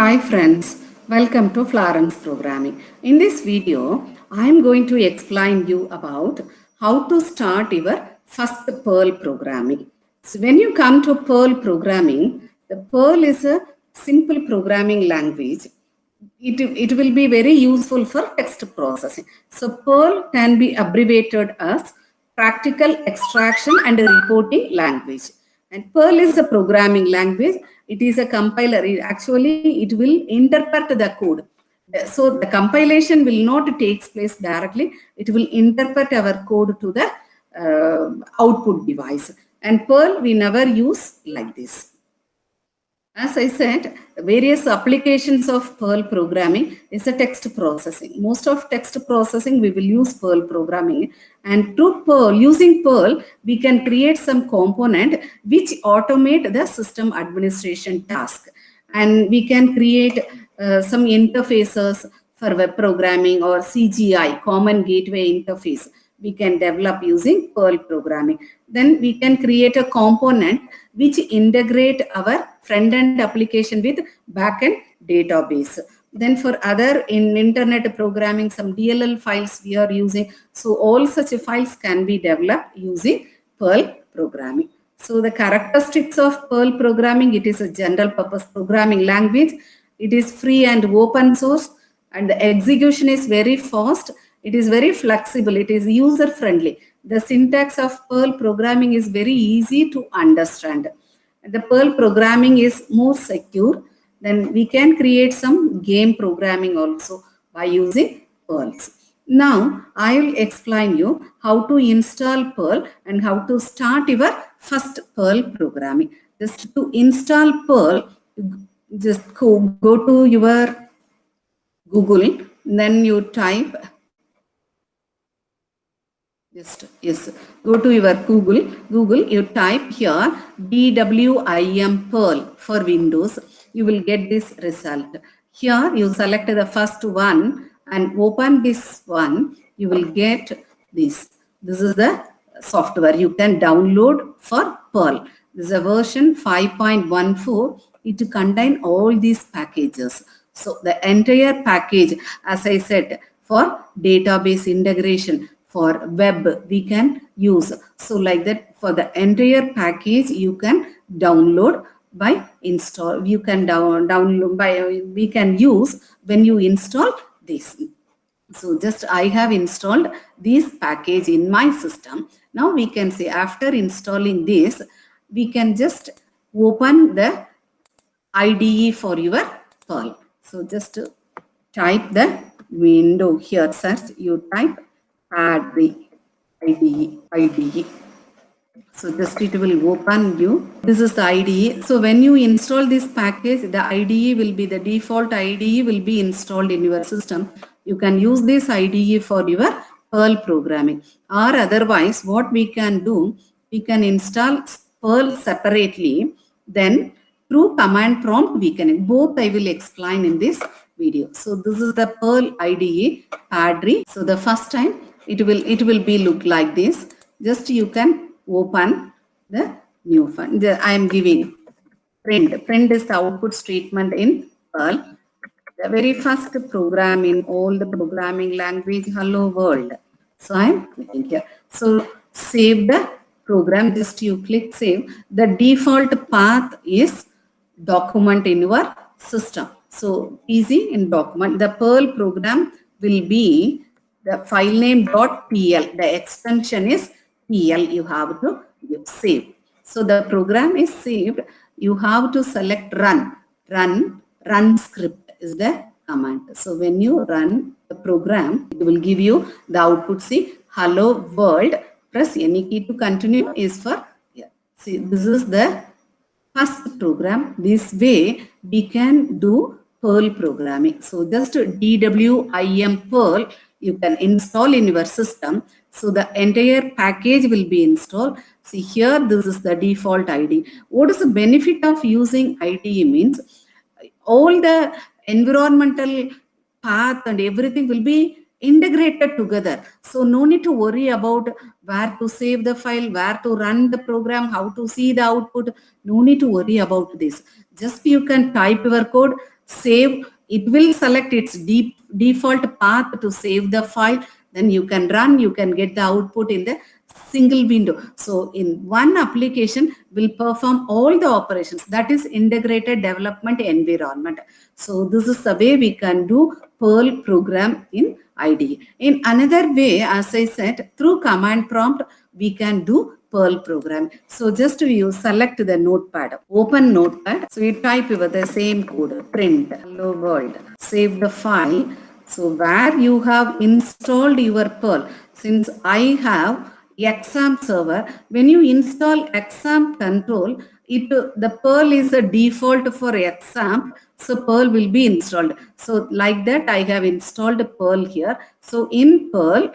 Hi friends, welcome to Florence Programming. In this video, I am going to explain you about how to start your first Perl programming. So when you come to Perl programming, the Perl is a simple programming language. It will be very useful for text processing. So Perl can be abbreviated as Practical Extraction and Reporting Language. And Perl is a programming language. It is a compiler. It will interpret the code. So the compilation will not take place directly. It will interpret our code to the output device. And Perl we never use like this. As I said, various applications of Perl programming is a text processing. Most of text processing, we will use Perl programming. And through Perl, using Perl, we can create some component which automate the system administration task. And we can create some interfaces for web programming or CGI, Common Gateway Interface. We can develop using Perl programming. Then we can create a component which integrate our front-end application with back-end database. Then for other in internet programming, some DLL files we are using. So all such files can be developed using Perl programming. So the characteristics of Perl programming, it is a general purpose programming language. It is free and open source, and the execution is very fast. It is very flexible. It is user friendly. The syntax of Perl programming is very easy to understand. The Perl programming is more secure. Then we can create some game programming also by using Perl. Now I will explain you how to install Perl and how to start your first Perl programming. Just to install Perl, just go to your Google, then you type, go to your Google, you type here DWIM Perl for Windows. You will get this result. Here you select the first one and open this one. You will get this. This is the software you can download for Perl. This is a version 5.14. It contains all these packages. So the entire package, as I said, for database integration, for web we can use. So like that, for the entire package you can download by install. You can download by, we can use when you install this. So just I have installed this package in my system. Now we can say after installing this, we can just open the IDE for your Perl. So just type the window here, search, you type IDE. So just it will open you. This is the IDE. So when you install this package, the IDE will be the default IDE will be installed in your system. You can use this IDE for your Perl programming. Or otherwise, what we can do, we can install Perl separately. Then through command prompt, we can, both I will explain in this video. So this is the Perl IDE, Padri. So the first time it will be look like this. Just you can open the new file. I am giving print. Print is the output statement in Perl. The very first program in all the programming language, hello world. So I am clicking here. So save the program. Just you click save. The default path is document in your system. So easy in document. The Perl program will be the file name .pl. The extension is PL. You have to save. So the program is saved. You have to select run. Run script is the command. So when you run the program, it will give you the output. See, hello world. Press any key to continue is for here. See, this is the first program. This way we can do Perl programming. So just DWIM Perl you can install in your system. So the entire package will be installed. See here, this is the default IDE. What is the benefit of using IDE means all the environmental path and everything will be integrated together. So no need to worry about where to save the file, where to run the program, how to see the output. No need to worry about this. Just you can type your code, save, it will select its default path to save the file. Then you can run, you can get the output in the single window. So in one application will perform all the operations. That is integrated development environment. So this is the way we can do Perl program in IDE. In another way, as I said, through command prompt, we can do Perl program. So just you select the notepad, open notepad. So you type with the same code, print, hello world, save the file. So where you have installed your Perl, since I have exam server, when you install exam control, the Perl is a default for exam, so Perl will be installed. So like that I have installed Perl here. So in Perl,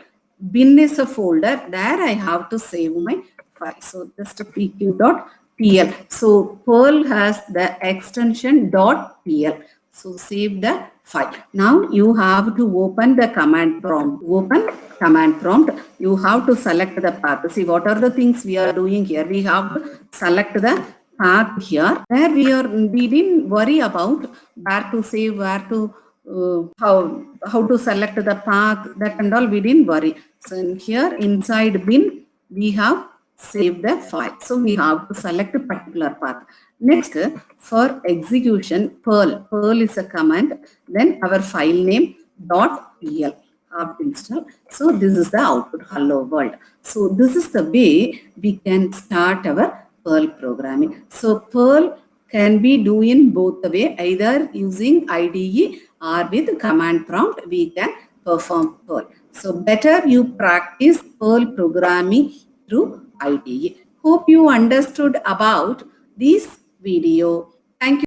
bin is a folder, there I have to save my file. So just pq.pl. So Perl has the extension .pl. So save the file. Now you have to open the command prompt. Open command prompt. You have to select the path. See what are the things we are doing here. We have to select the path here. There we didn't worry about where to save, where to how to select the path, that and all we didn't worry. So in here inside bin we have saved the file. So we have to select a particular path. Next, for execution, Perl is a command. Then our file name .pl apt install. So this is the output, hello world. So this is the way we can start our Perl programming. So Perl can be do in both the way, either using IDE or with command prompt we can perform Perl. So better you practice Perl programming through IDE. Hope you understood about this video. Thank you.